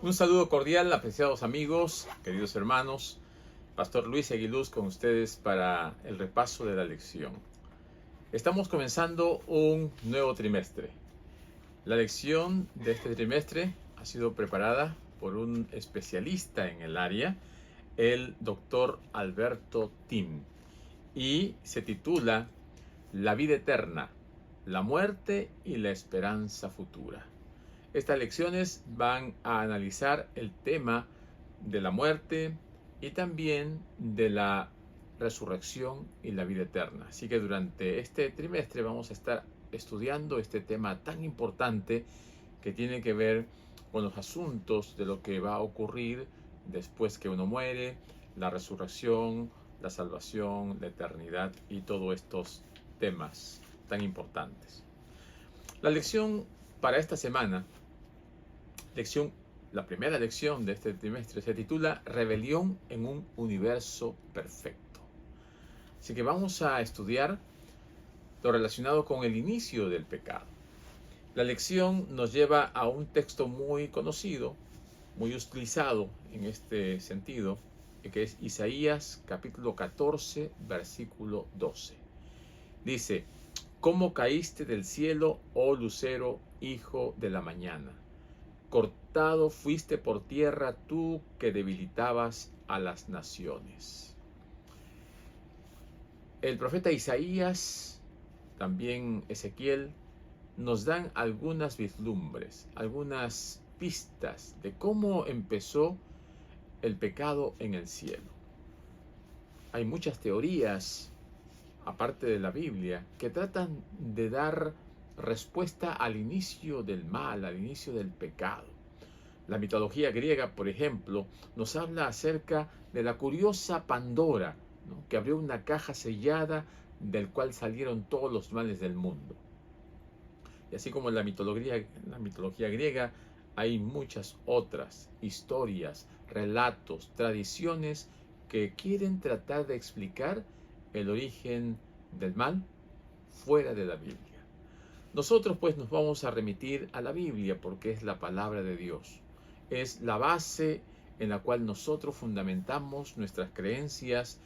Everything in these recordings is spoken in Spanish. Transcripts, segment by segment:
Un saludo cordial, apreciados amigos, queridos hermanos. Pastor Luis Aguiluz con ustedes para el repaso de la lección. Estamos comenzando un nuevo trimestre. La lección de este trimestre ha sido preparada por un especialista en el área, el doctor Alberto Tim, y se titula La vida eterna, la muerte y la esperanza futura. Estas lecciones van a analizar el tema de la muerte y también de la resurrección y la vida eterna. Así que durante este trimestre vamos a estar estudiando este tema tan importante que tiene que ver con los asuntos de lo que va a ocurrir después que uno muere, la resurrección, la salvación, la eternidad y todos estos temas tan importantes. La lección para esta semana, la primera lección de este trimestre, se titula Rebelión en un universo perfecto. Así que vamos a estudiar lo relacionado con el inicio del pecado. La lección nos lleva a un texto muy conocido, muy utilizado en este sentido, que es Isaías capítulo 14, versículo 12. Dice: ¿Cómo caíste del cielo, oh lucero, hijo de la mañana? Cortado fuiste por tierra tú que debilitabas a las naciones. El profeta Isaías, también Ezequiel, nos dan algunas vislumbres, algunas pistas de cómo empezó el pecado en el cielo. Hay muchas teorías, aparte de la Biblia, que tratan de dar respuesta al inicio del mal, al inicio del pecado. La mitología griega, por ejemplo, nos habla acerca de la curiosa Pandora, ¿no?, que abrió una caja sellada del cual salieron todos los males del mundo. Y así como en la mitología griega, hay muchas otras historias, relatos, tradiciones que quieren tratar de explicar el origen del mal fuera de la Biblia. Nosotros pues nos vamos a remitir a la Biblia porque es la palabra de Dios. Es la base en la cual nosotros fundamentamos nuestras creencias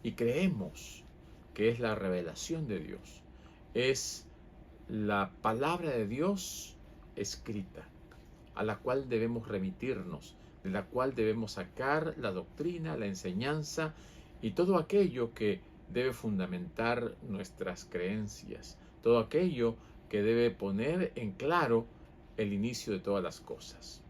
y creemos que es la revelación de Dios. Es la palabra de Dios escrita, a la cual debemos remitirnos, de la cual debemos sacar la doctrina, la enseñanza y todo aquello que debe fundamentar nuestras creencias, todo aquello que debe poner en claro el inicio de todas las cosas.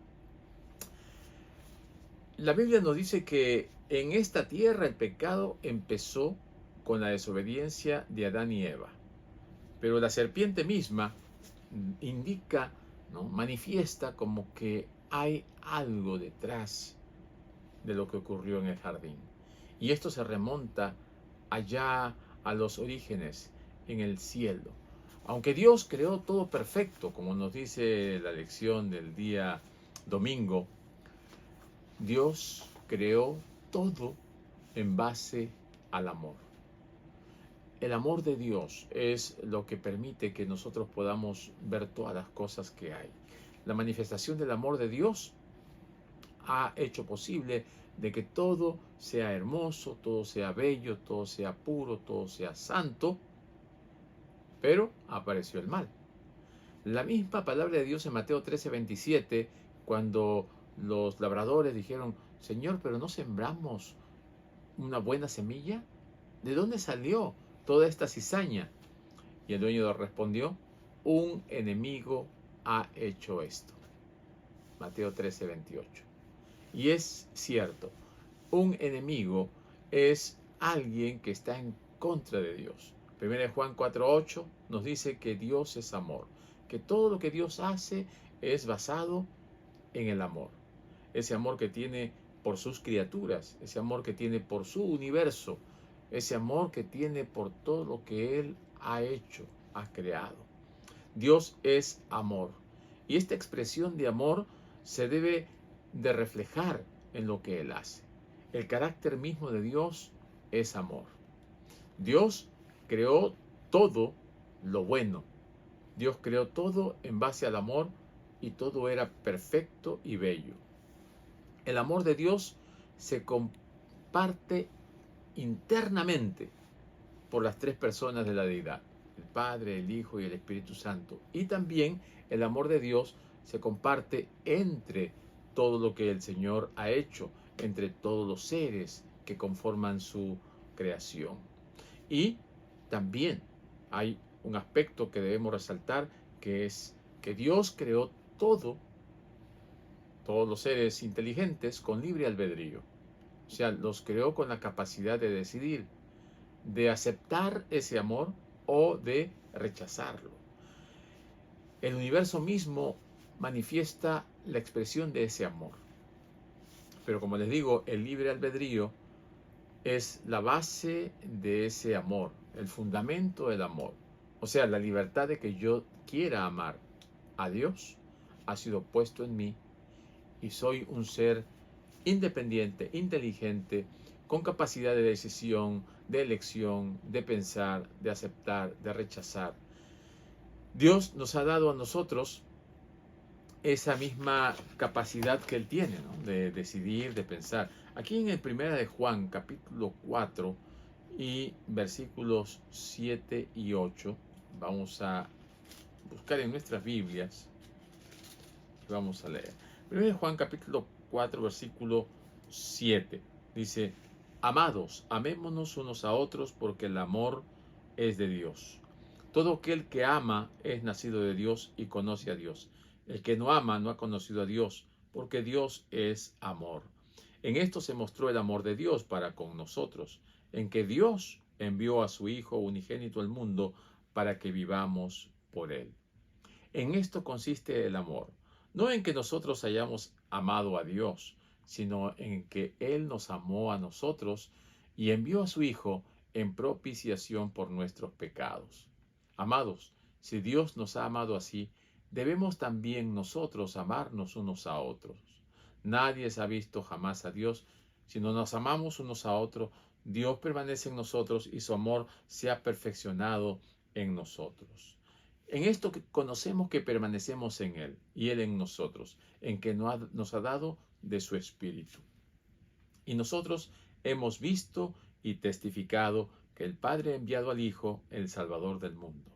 La Biblia nos dice que en esta tierra el pecado empezó con la desobediencia de Adán y Eva. Pero la serpiente misma indica, ¿no?, manifiesta como que hay algo detrás de lo que ocurrió en el jardín. Y esto se remonta allá a los orígenes, en el cielo. Aunque Dios creó todo perfecto, como nos dice la lección del día domingo, Dios creó todo en base al amor. El amor de Dios es lo que permite que nosotros podamos ver todas las cosas que hay. La manifestación del amor de Dios ha hecho posible de que todo sea hermoso, todo sea bello, todo sea puro, todo sea santo, pero apareció el mal. La misma palabra de Dios en Mateo 13:27, cuando los labradores dijeron: Señor, pero ¿no sembramos una buena semilla? ¿De dónde salió toda esta cizaña? Y el dueño respondió: un enemigo ha hecho esto. Mateo 13:28. Y es cierto, un enemigo es alguien que está en contra de Dios. 1 Juan 4:8 nos dice que Dios es amor, que todo lo que Dios hace es basado en el amor. Ese amor que tiene por sus criaturas, ese amor que tiene por su universo, ese amor que tiene por todo lo que Él ha hecho, ha creado. Dios es amor. Y esta expresión de amor se debe de reflejar en lo que Él hace. El carácter mismo de Dios es amor. Dios creó todo lo bueno. Dios creó todo en base al amor y todo era perfecto y bello. El amor de Dios se comparte internamente por las tres personas de la deidad, el Padre, el Hijo y el Espíritu Santo. Y también el amor de Dios se comparte entre todo lo que el Señor ha hecho, entre todos los seres que conforman su creación. Y también hay un aspecto que debemos resaltar, que es que Dios creó todos los seres inteligentes con libre albedrío. O sea, los creó con la capacidad de decidir, de aceptar ese amor o de rechazarlo. El universo mismo manifiesta la expresión de ese amor. Pero como les digo, el libre albedrío es la base de ese amor, el fundamento del amor. O sea, la libertad de que yo quiera amar a Dios ha sido puesto en mí y soy un ser independiente, inteligente, con capacidad de decisión, de elección, de pensar, de aceptar, de rechazar. Dios nos ha dado a nosotros esa misma capacidad que Él tiene, ¿no? De decidir, de pensar. Aquí en el 1 de Juan, capítulo 4 y versículos 7 y 8, vamos a buscar en nuestras Biblias y vamos a leer. 1 de Juan, capítulo 4, versículo 7, dice: Amados, amémonos unos a otros porque el amor es de Dios. Todo aquel que ama es nacido de Dios y conoce a Dios. El que no ama no ha conocido a Dios, porque Dios es amor. En esto se mostró el amor de Dios para con nosotros, en que Dios envió a su Hijo unigénito al mundo para que vivamos por él. En esto consiste el amor, no en que nosotros hayamos amado a Dios, sino en que Él nos amó a nosotros y envió a su Hijo en propiciación por nuestros pecados. Amados, si Dios nos ha amado así, debemos también nosotros amarnos unos a otros. Nadie se ha visto jamás a Dios. Si no nos amamos unos a otros, Dios permanece en nosotros y su amor se ha perfeccionado en nosotros. En esto que conocemos que permanecemos en Él y Él en nosotros, en que nos ha dado de su Espíritu. Y nosotros hemos visto y testificado que el Padre ha enviado al Hijo, el Salvador del mundo.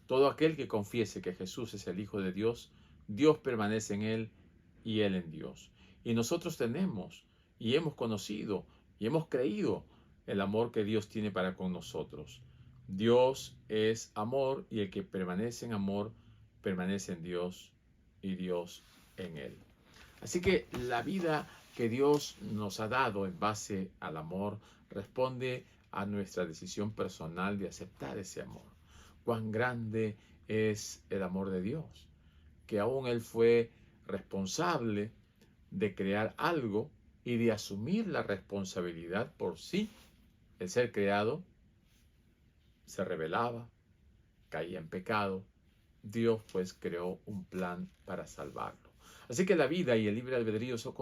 Todo aquel que confiese que Jesús es el Hijo de Dios, Dios permanece en Él y Él en Dios. Y nosotros tenemos y hemos conocido y hemos creído el amor que Dios tiene para con nosotros. Dios es amor y el que permanece en amor permanece en Dios y Dios en él. Así que la vida que Dios nos ha dado en base al amor responde a nuestra decisión personal de aceptar ese amor. Cuán grande es el amor de Dios, que aún Él fue responsable de crear algo y de asumir la responsabilidad por sí. El ser creado se rebelaba, caía en pecado. Dios pues creó un plan para salvarlo. Así que la vida y el libre albedrío son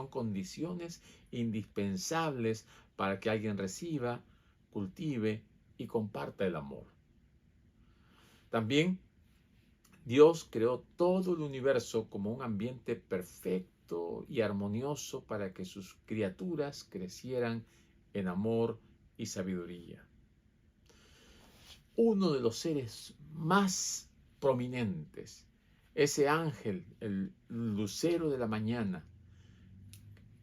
condiciones indispensables para que alguien reciba, cultive y comparta el amor. También Dios creó todo el universo como un ambiente perfecto y armonioso para que sus criaturas crecieran en amor y sabiduría. Uno de los seres más prominentes, ese ángel, el lucero de la mañana,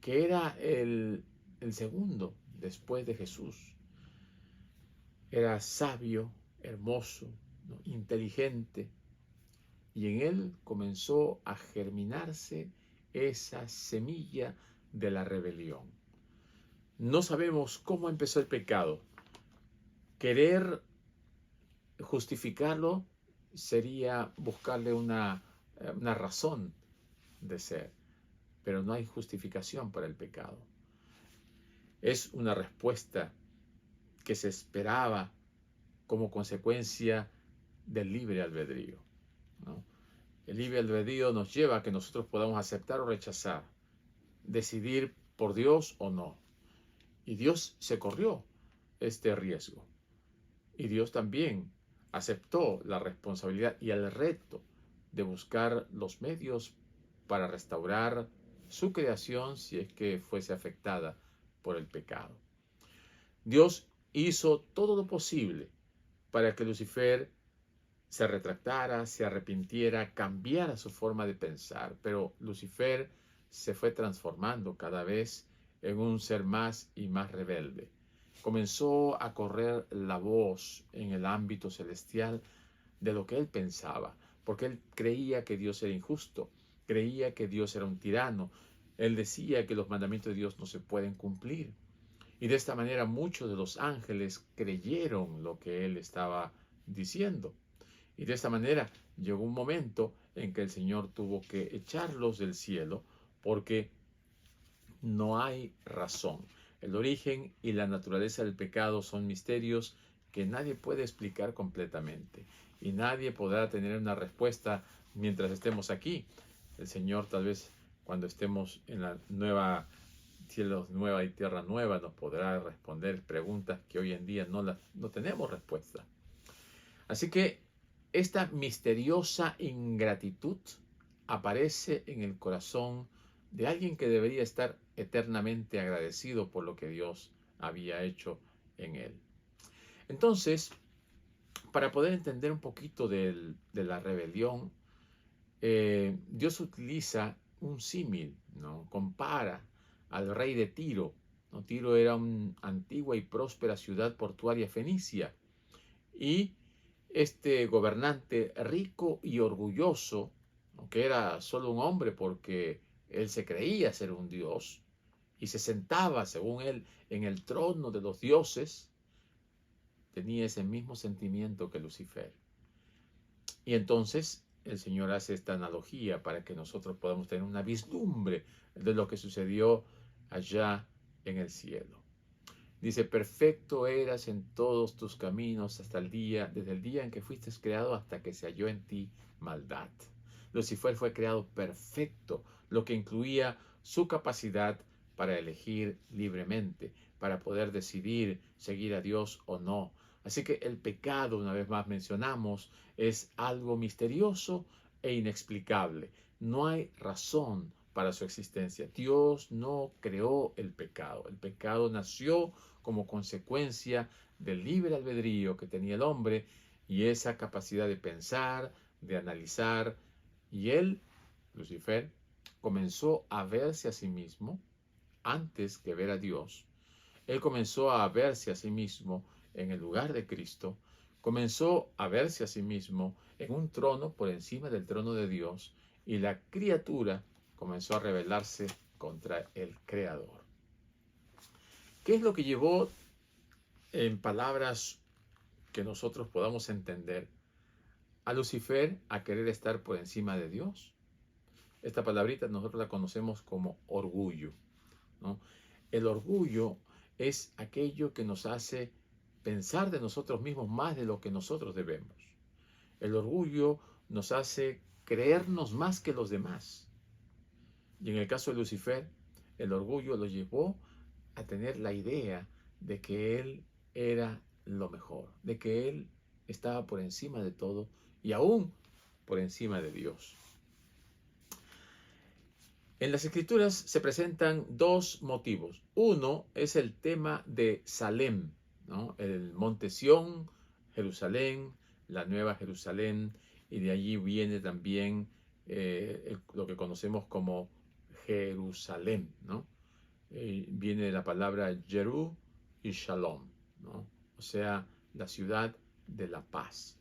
que era el segundo después de Jesús, era sabio, hermoso, ¿no? Inteligente, y en él comenzó a germinarse esa semilla de la rebelión. No sabemos cómo empezó el pecado. Querer justificarlo sería buscarle una razón de ser, pero no hay justificación para el pecado. Es una respuesta que se esperaba como consecuencia del libre albedrío, ¿no? El libre albedrío nos lleva a que nosotros podamos aceptar o rechazar, decidir por Dios o no. Y Dios se corrió este riesgo. Y Dios también aceptó la responsabilidad y el reto de buscar los medios para restaurar su creación si es que fuese afectada por el pecado. Dios hizo todo lo posible para que Lucifer se retractara, se arrepintiera, cambiara su forma de pensar, pero Lucifer se fue transformando cada vez en un ser más y más rebelde. Comenzó a correr la voz en el ámbito celestial de lo que él pensaba, porque él creía que Dios era injusto, creía que Dios era un tirano, él decía que los mandamientos de Dios no se pueden cumplir. Y de esta manera muchos de los ángeles creyeron lo que él estaba diciendo. Y de esta manera llegó un momento en que el Señor tuvo que echarlos del cielo porque no hay razón. El origen y la naturaleza del pecado son misterios que nadie puede explicar completamente y nadie podrá tener una respuesta mientras estemos aquí. El Señor tal vez cuando estemos en la nueva cielo nueva y tierra nueva nos podrá responder preguntas que hoy en día no tenemos respuesta. Así que esta misteriosa ingratitud aparece en el corazón de alguien que debería estar eternamente agradecido por lo que Dios había hecho en él. Entonces, para poder entender un poquito de la rebelión, Dios utiliza un símil, ¿no? Compara al rey de Tiro, ¿no? Tiro era una antigua y próspera ciudad portuaria fenicia, y este gobernante rico y orgulloso, que era solo un hombre porque él se creía ser un dios y se sentaba, según él, en el trono de los dioses, tenía ese mismo sentimiento que Lucifer. Y entonces el Señor hace esta analogía para que nosotros podamos tener una vislumbre de lo que sucedió allá en el cielo. Dice, perfecto eras en todos tus caminos desde el día en que fuiste creado hasta que se halló en ti maldad. Lucifer fue creado perfecto, lo que incluía su capacidad para elegir libremente, para poder decidir seguir a Dios o no. Así que el pecado, una vez más mencionamos, es algo misterioso e inexplicable. No hay razón para su existencia. Dios no creó el pecado. El pecado nació como consecuencia del libre albedrío que tenía el hombre y esa capacidad de pensar, de analizar. Y él, Lucifer, comenzó a verse a sí mismo antes que ver a Dios. Él comenzó a verse a sí mismo en el lugar de Cristo, comenzó a verse a sí mismo en un trono por encima del trono de Dios, y la criatura comenzó a rebelarse contra el Creador. ¿Qué es lo que llevó, en palabras que nosotros podamos entender, a Lucifer a querer estar por encima de Dios? Esta palabrita nosotros la conocemos como orgullo, ¿no? El orgullo es aquello que nos hace pensar de nosotros mismos más de lo que nosotros debemos. El orgullo nos hace creernos más que los demás. Y en el caso de Lucifer, el orgullo lo llevó a tener la idea de que él era lo mejor, de que él estaba por encima de todo y aún por encima de Dios. En las Escrituras se presentan dos motivos. Uno es el tema de Salem, ¿no? El monte Sión, Jerusalén, la Nueva Jerusalén, y de allí viene también lo que conocemos como Jerusalén, ¿no? Viene de la palabra Jeru y Shalom, ¿no? O sea, la ciudad de la paz,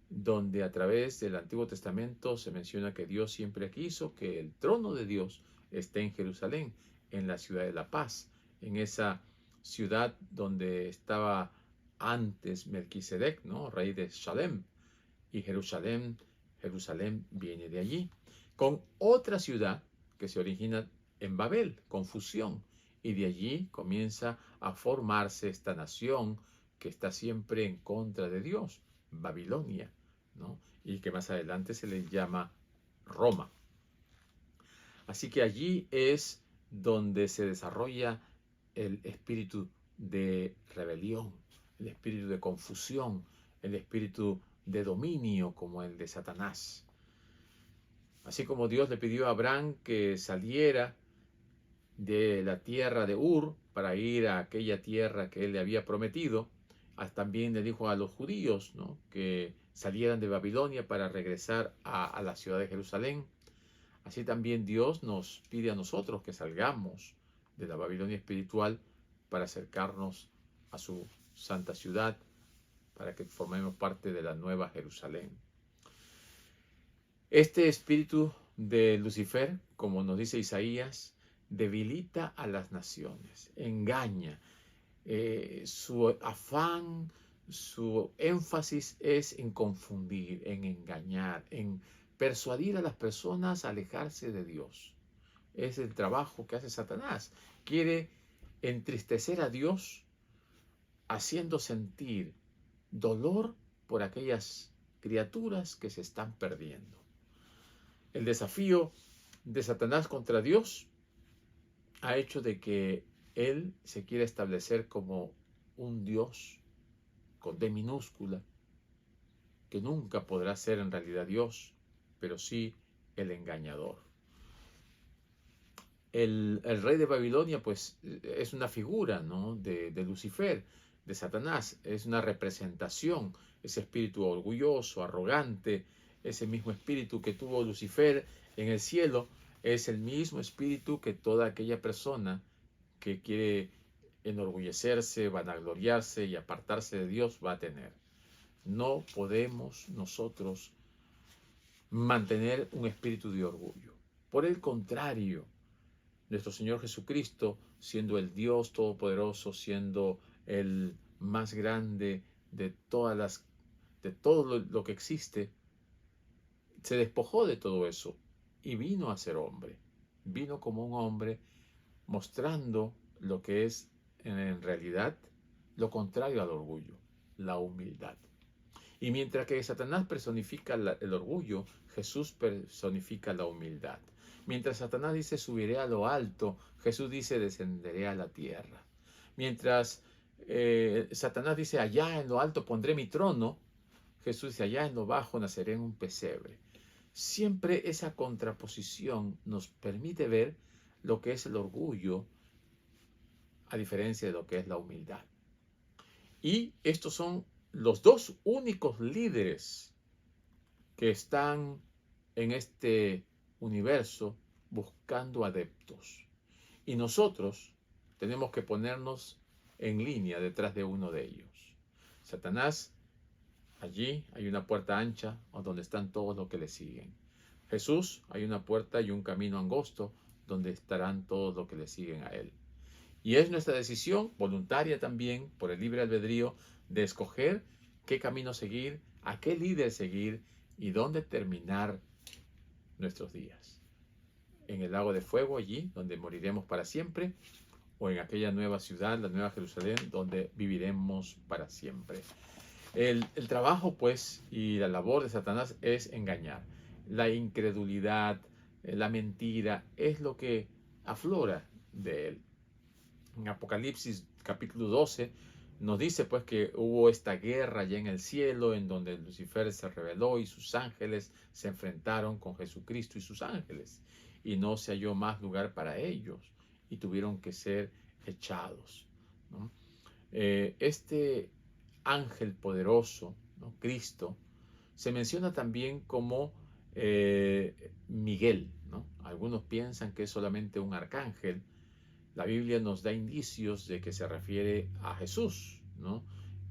donde a través del Antiguo Testamento se menciona que Dios siempre quiso que el trono de Dios esté en Jerusalén, en la ciudad de la paz, en esa ciudad donde estaba antes Melquisedec, ¿no? Rey de Salem, y Jerusalén viene de allí, con otra ciudad que se origina en Babel, confusión, y de allí comienza a formarse esta nación que está siempre en contra de Dios, Babilonia, ¿no? Y que más adelante se le llama Roma. Así que allí es donde se desarrolla el espíritu de rebelión, el espíritu de confusión, el espíritu de dominio como el de Satanás. Así como Dios le pidió a Abraham que saliera de la tierra de Ur para ir a aquella tierra que él le había prometido. También le dijo a los judíos, ¿no?, que salieran de Babilonia para regresar a la ciudad de Jerusalén. Así también Dios nos pide a nosotros que salgamos de la Babilonia espiritual para acercarnos a su santa ciudad, para que formemos parte de la nueva Jerusalén. Este espíritu de Lucifer, como nos dice Isaías, debilita a las naciones, engaña. Su afán, su énfasis es en confundir, en engañar, en persuadir a las personas a alejarse de Dios. Es el trabajo que hace Satanás. Quiere entristecer a Dios, haciendo sentir dolor por aquellas criaturas que se están perdiendo. El desafío de Satanás contra Dios ha hecho de que él se quiera establecer como un Dios con D minúscula, que nunca podrá ser en realidad Dios, pero sí el engañador. El rey de Babilonia, pues, es una figura, ¿no?, de Lucifer, de Satanás. Es una representación, ese espíritu orgulloso, arrogante, ese mismo espíritu que tuvo Lucifer en el cielo, es el mismo espíritu que toda aquella persona que quiere enorgullecerse, vanagloriarse y apartarse de Dios va a tener. No podemos nosotros mantener un espíritu de orgullo. Por el contrario, nuestro Señor Jesucristo, siendo el Dios Todopoderoso, siendo el más grande de todo lo que existe, se despojó de todo eso y vino a ser hombre. Vino como un hombre mostrando lo que es en realidad lo contrario al orgullo, la humildad. Y mientras que Satanás personifica el orgullo, Jesús personifica la humildad. Mientras Satanás dice subiré a lo alto, Jesús dice descenderé a la tierra. Mientras Satanás dice allá en lo alto pondré mi trono, Jesús dice allá en lo bajo naceré en un pesebre. Siempre esa contraposición nos permite ver lo que es el orgullo a diferencia de lo que es la humildad. Y estos son los dos únicos líderes que están en este universo buscando adeptos. Y nosotros tenemos que ponernos en línea detrás de uno de ellos. Satanás, allí hay una puerta ancha donde están todos los que le siguen. Jesús, hay una puerta y un camino angosto donde estarán todos los que le siguen a él. Y es nuestra decisión voluntaria también, por el libre albedrío, de escoger qué camino seguir, a qué líder seguir y dónde terminar nuestros días. En el lago de fuego, allí donde moriremos para siempre, o en aquella nueva ciudad, la nueva Jerusalén, donde viviremos para siempre. El trabajo, pues, y la labor de Satanás es engañar. La incredulidad, la mentira, es lo que aflora de él. En Apocalipsis capítulo 12 nos dice pues que hubo esta guerra allá en el cielo en donde Lucifer se rebeló y sus ángeles se enfrentaron con Jesucristo y sus ángeles y no se halló más lugar para ellos y tuvieron que ser echados, ¿no? Este ángel poderoso, ¿no?, Cristo, se menciona también como Miguel, ¿no? Algunos piensan que es solamente un arcángel. La Biblia nos da indicios de que se refiere a Jesús, ¿no?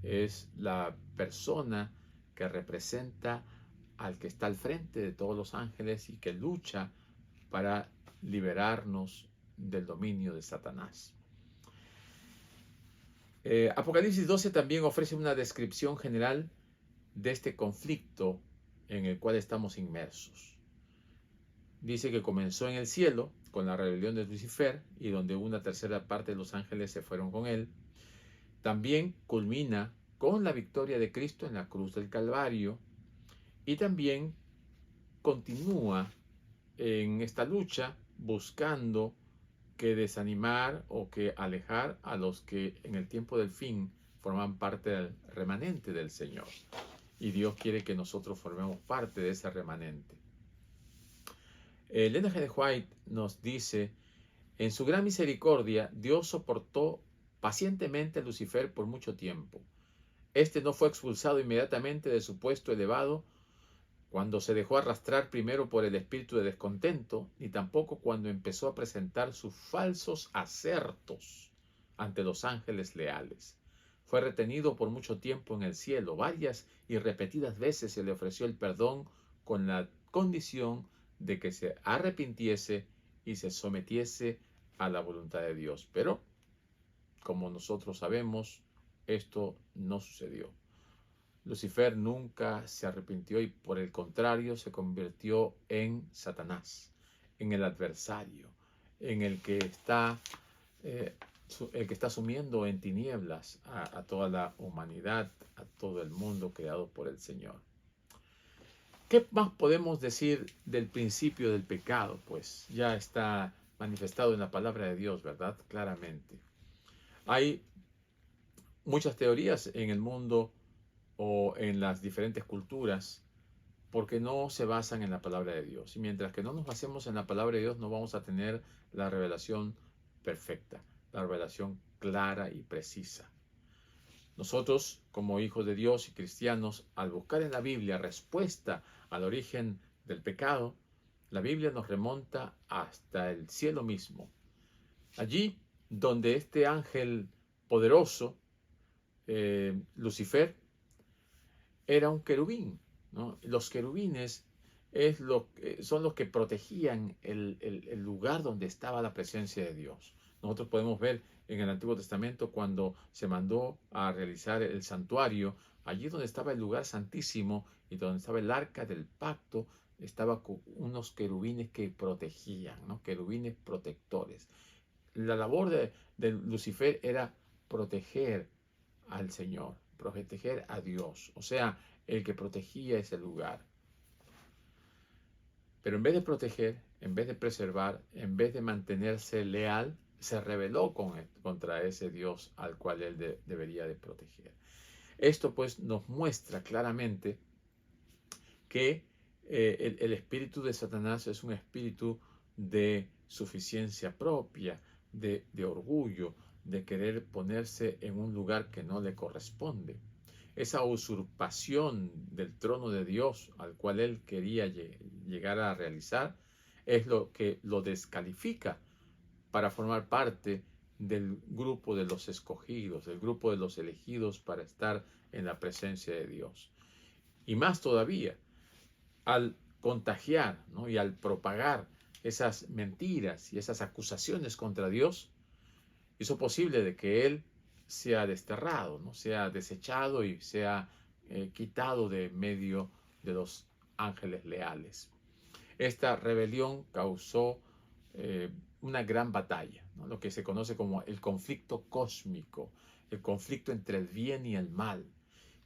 Es la persona que representa al que está al frente de todos los ángeles y que lucha para liberarnos del dominio de Satanás. Apocalipsis 12 también ofrece una descripción general de este conflicto en el cual estamos inmersos. Dice que comenzó en el cielo con la rebelión de Lucifer y donde una tercera parte de los ángeles se fueron con él. También culmina con la victoria de Cristo en la cruz del Calvario y también continúa en esta lucha buscando que desanimar o que alejar a los que en el tiempo del fin forman parte del remanente del Señor. Y Dios quiere que nosotros formemos parte de ese remanente. Elena G. de White nos dice En su gran misericordia, Dios soportó pacientemente a Lucifer por mucho tiempo. Este no fue expulsado inmediatamente de su puesto elevado cuando se dejó arrastrar primero por el espíritu de descontento, ni tampoco cuando empezó a presentar sus falsos asertos ante los ángeles leales. Fue retenido por mucho tiempo en el cielo. Varias y repetidas veces se le ofreció el perdón con la condición de que se arrepintiese y se sometiese a la voluntad de Dios. Pero, como nosotros sabemos, esto no sucedió. Lucifer nunca se arrepintió y por el contrario se convirtió en Satanás, en el adversario, en el que está sumiendo en tinieblas a toda la humanidad, a todo el mundo creado por el Señor. ¿Qué más podemos decir del principio del pecado? Pues ya está manifestado en la palabra de Dios, ¿verdad? Claramente. Hay muchas teorías en el mundo o en las diferentes culturas porque no se basan en la palabra de Dios. Y mientras que no nos basemos en la palabra de Dios, no vamos a tener la revelación perfecta, la revelación clara y precisa. Nosotros, como hijos de Dios y cristianos, al buscar en la Biblia respuesta al origen del pecado, la Biblia nos remonta hasta el cielo mismo. Allí donde este ángel poderoso, Lucifer, era un querubín, ¿no? Los querubines son los que protegían el lugar donde estaba la presencia de Dios. Nosotros podemos ver en el Antiguo Testamento cuando se mandó a realizar el santuario, allí donde estaba el lugar santísimo y donde estaba el arca del pacto, estaba con unos querubines que protegían, ¿no? Querubines protectores. La labor de Lucifer era proteger al Señor, proteger a Dios, o sea, el que protegía ese lugar. Pero en vez de proteger, en vez de preservar, en vez de mantenerse leal, se rebeló contra ese Dios al cual él debería de proteger. Esto pues nos muestra claramente que el espíritu de Satanás es un espíritu de suficiencia propia, de orgullo, de querer ponerse en un lugar que no le corresponde. Esa usurpación del trono de Dios al cual él quería llegar a realizar es lo que lo descalifica para formar parte del grupo de los escogidos, del grupo de los elegidos para estar en la presencia de Dios. Y más todavía, al contagiar, ¿no? Y al propagar esas mentiras y esas acusaciones contra Dios, hizo posible de que él sea desterrado, ¿no? Sea desechado y sea quitado de medio de los ángeles leales. Esta rebelión causó una gran batalla, ¿no? Lo que se conoce como el conflicto cósmico, el conflicto entre el bien y el mal.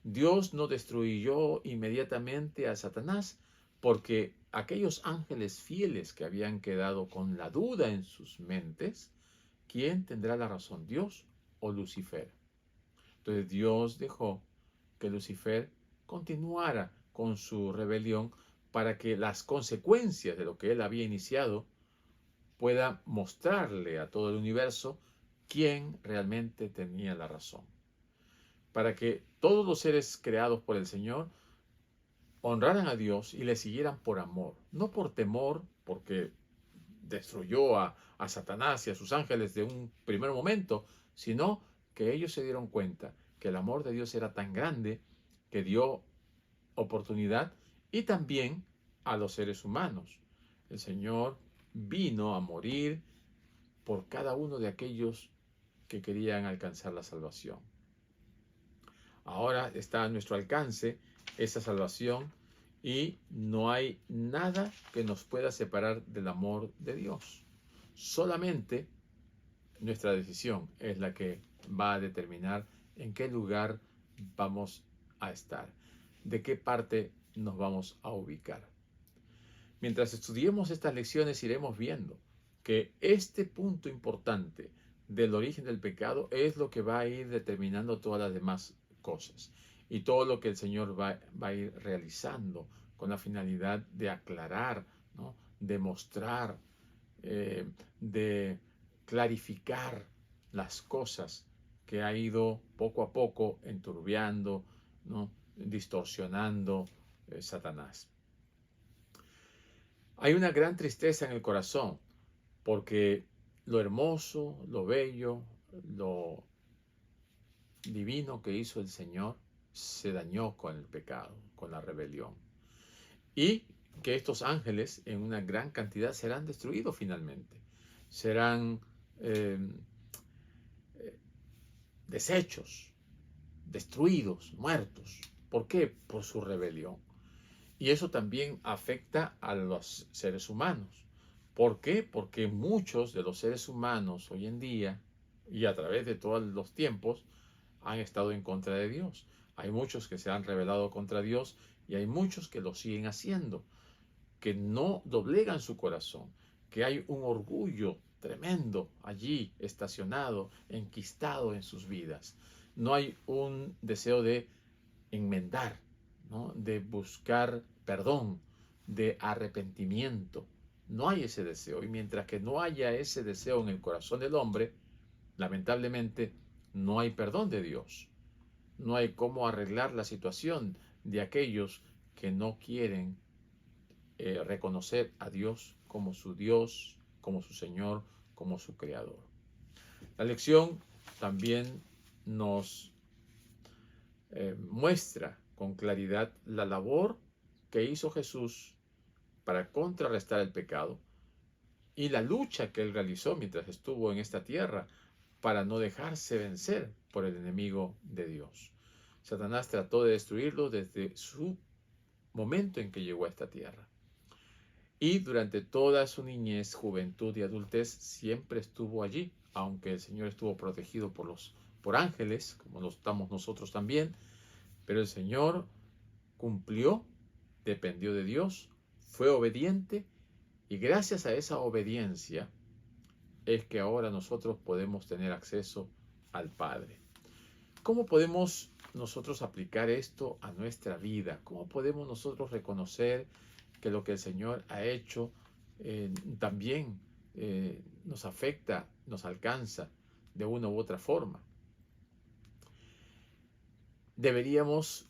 Dios no destruyó inmediatamente a Satanás porque aquellos ángeles fieles que habían quedado con la duda en sus mentes, ¿quién tendrá la razón, Dios o Lucifer? Entonces Dios dejó que Lucifer continuara con su rebelión para que las consecuencias de lo que él había iniciado pueda mostrarle a todo el universo quién realmente tenía la razón. Para que todos los seres creados por el Señor honraran a Dios y le siguieran por amor, no por temor, porque destruyó a Satanás y a sus ángeles de un primer momento, sino que ellos se dieron cuenta que el amor de Dios era tan grande que dio oportunidad y también a los seres humanos. El Señor vino a morir por cada uno de aquellos que querían alcanzar la salvación. Ahora está a nuestro alcance esa salvación y no hay nada que nos pueda separar del amor de Dios. Solamente nuestra decisión es la que va a determinar en qué lugar vamos a estar, de qué parte nos vamos a ubicar. Mientras estudiemos estas lecciones iremos viendo que este punto importante del origen del pecado es lo que va a ir determinando todas las demás cosas y todo lo que el Señor va a ir realizando con la finalidad de aclarar, ¿no? De mostrar, de clarificar las cosas que ha ido poco a poco enturbiando, ¿no?, distorsionando Satanás. Hay una gran tristeza en el corazón porque lo hermoso, lo bello, lo divino que hizo el Señor se dañó con el pecado, con la rebelión. Y que estos ángeles en una gran cantidad serán destruidos finalmente. Serán deshechos, destruidos, muertos. ¿Por qué? Por su rebelión. Y eso también afecta a los seres humanos. ¿Por qué? Porque muchos de los seres humanos hoy en día y a través de todos los tiempos han estado en contra de Dios. Hay muchos que se han rebelado contra Dios y hay muchos que lo siguen haciendo, que no doblegan su corazón, que hay un orgullo tremendo allí estacionado, enquistado en sus vidas. No hay un deseo de enmendar, ¿no?, de buscar perdón, de arrepentimiento. No hay ese deseo. Y mientras que no haya ese deseo en el corazón del hombre, lamentablemente no hay perdón de Dios. No hay cómo arreglar la situación de aquellos que no quieren reconocer a Dios, como su Señor, como su Creador. La lección también nos muestra con claridad la labor que hizo Jesús para contrarrestar el pecado y la lucha que él realizó mientras estuvo en esta tierra para no dejarse vencer por el enemigo de Dios. Satanás trató de destruirlo desde su momento en que llegó a esta tierra. Y durante toda su niñez, juventud y adultez siempre estuvo allí, aunque el Señor estuvo protegido por ángeles, como lo estamos nosotros también, pero el Señor cumplió, dependió de Dios, fue obediente y gracias a esa obediencia es que ahora nosotros podemos tener acceso al Padre. ¿Cómo podemos nosotros aplicar esto a nuestra vida? ¿Cómo podemos nosotros reconocer que lo que el Señor ha hecho también nos afecta, nos alcanza de una u otra forma? Deberíamos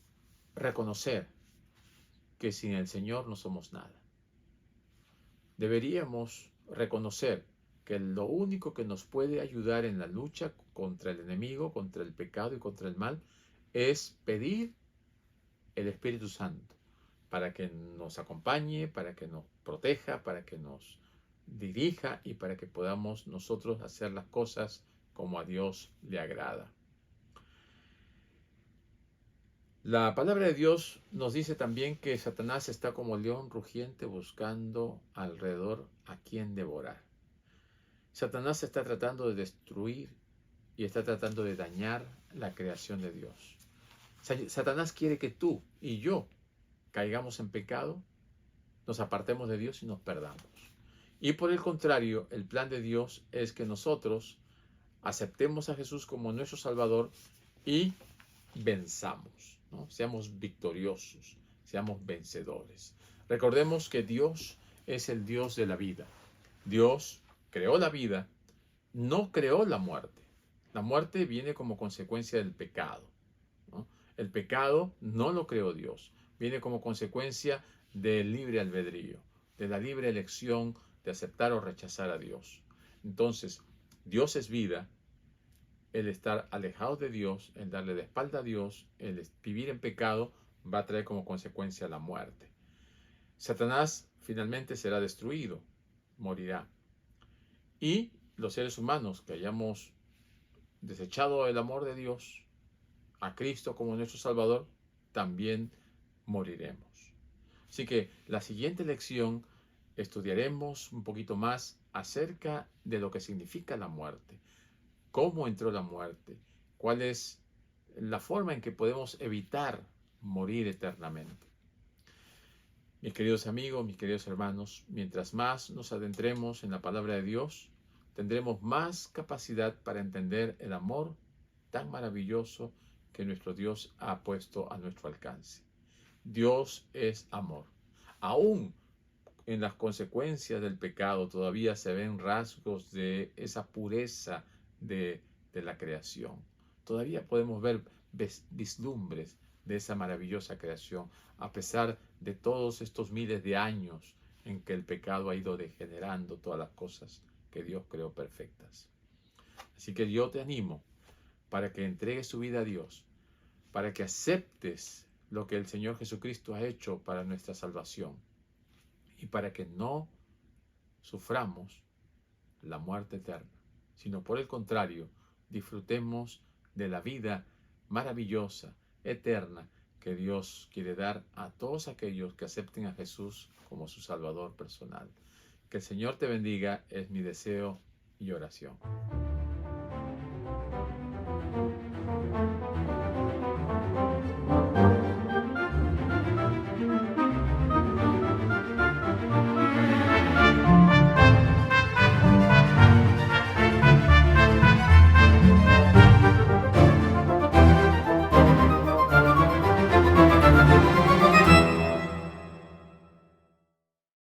reconocer que sin el Señor no somos nada. Deberíamos reconocer que lo único que nos puede ayudar en la lucha contra el enemigo, contra el pecado y contra el mal, es pedir el Espíritu Santo para que nos acompañe, para que nos proteja, para que nos dirija y para que podamos nosotros hacer las cosas como a Dios le agrada. La palabra de Dios nos dice también que Satanás está como león rugiente buscando alrededor a quien devorar. Satanás está tratando de destruir y está tratando de dañar la creación de Dios. Satanás quiere que tú y yo caigamos en pecado, nos apartemos de Dios y nos perdamos. Y por el contrario, el plan de Dios es que nosotros aceptemos a Jesús como nuestro Salvador y venzamos, ¿no? Seamos victoriosos, seamos vencedores. Recordemos que Dios es el Dios de la vida. Dios creó la vida, no creó la muerte. La muerte viene como consecuencia del pecado, ¿no? El pecado no lo creó Dios, viene como consecuencia del libre albedrío, de la libre elección de aceptar o rechazar a Dios. Entonces, Dios es vida. El estar alejado de Dios, el darle de espalda a Dios, el vivir en pecado, va a traer como consecuencia la muerte. Satanás finalmente será destruido, morirá. Y los seres humanos que hayamos desechado el amor de Dios, a Cristo como nuestro Salvador, también moriremos. Así que la siguiente lección estudiaremos un poquito más acerca de lo que significa la muerte. ¿Cómo entró la muerte? ¿Cuál es la forma en que podemos evitar morir eternamente? Mis queridos amigos, mis queridos hermanos, mientras más nos adentremos en la palabra de Dios, tendremos más capacidad para entender el amor tan maravilloso que nuestro Dios ha puesto a nuestro alcance. Dios es amor. Aún en las consecuencias del pecado todavía se ven rasgos de esa pureza de la creación. Todavía podemos ver vislumbres de esa maravillosa creación, a pesar de todos estos miles de años en que el pecado ha ido degenerando todas las cosas que Dios creó perfectas. Así que yo te animo para que entregues tu vida a Dios, para que aceptes lo que el Señor Jesucristo ha hecho para nuestra salvación y para que no suframos la muerte eterna, sino por el contrario, disfrutemos de la vida maravillosa, eterna, que Dios quiere dar a todos aquellos que acepten a Jesús como su Salvador personal. Que el Señor te bendiga, es mi deseo y oración.